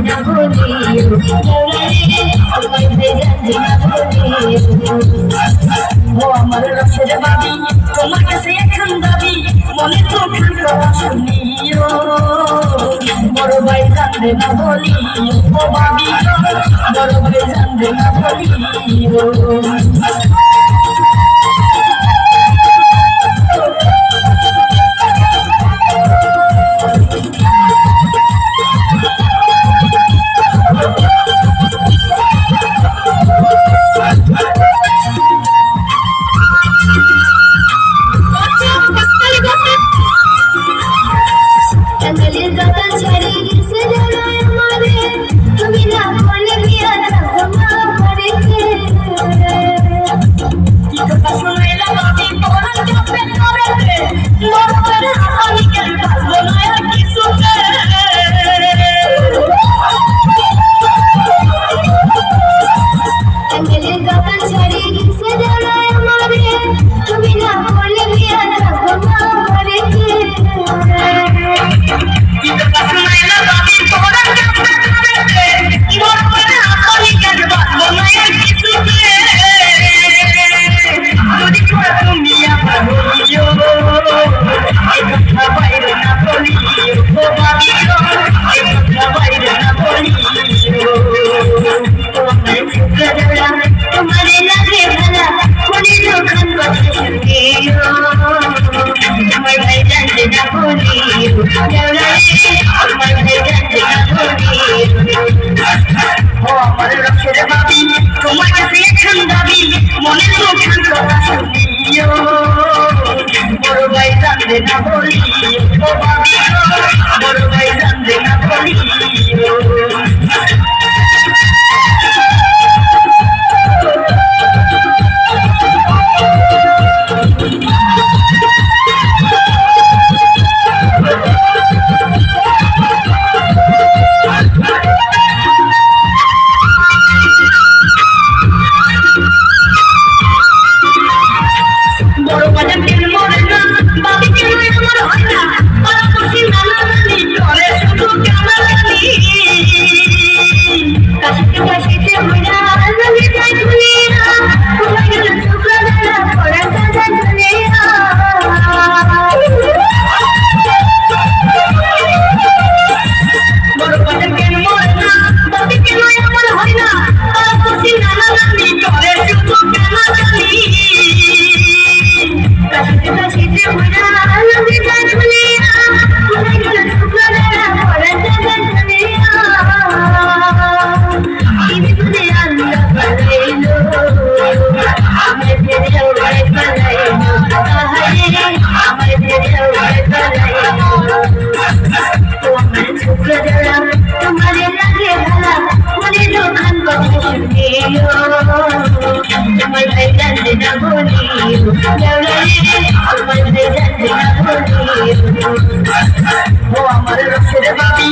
না বলিও তোমার জানতে না বলিও ও আমার রসের বাবি তোমার কাছে এখন দাবি মনে তো খান শুনিও বড় ভাই জানতে না বলিও ও বাবি বড় ভাই জানতে না বলিও তোমার কাছে এখন দাবি মনে তো খান কথা শুনিও বড় ভাই জানতে না বলিও ও বাবি বড় ভাই জানতে না বলিও তোমার ভাই জানতে না বলিও তোমার ভাই জানতে না বলিও ও আমার রসের বাবি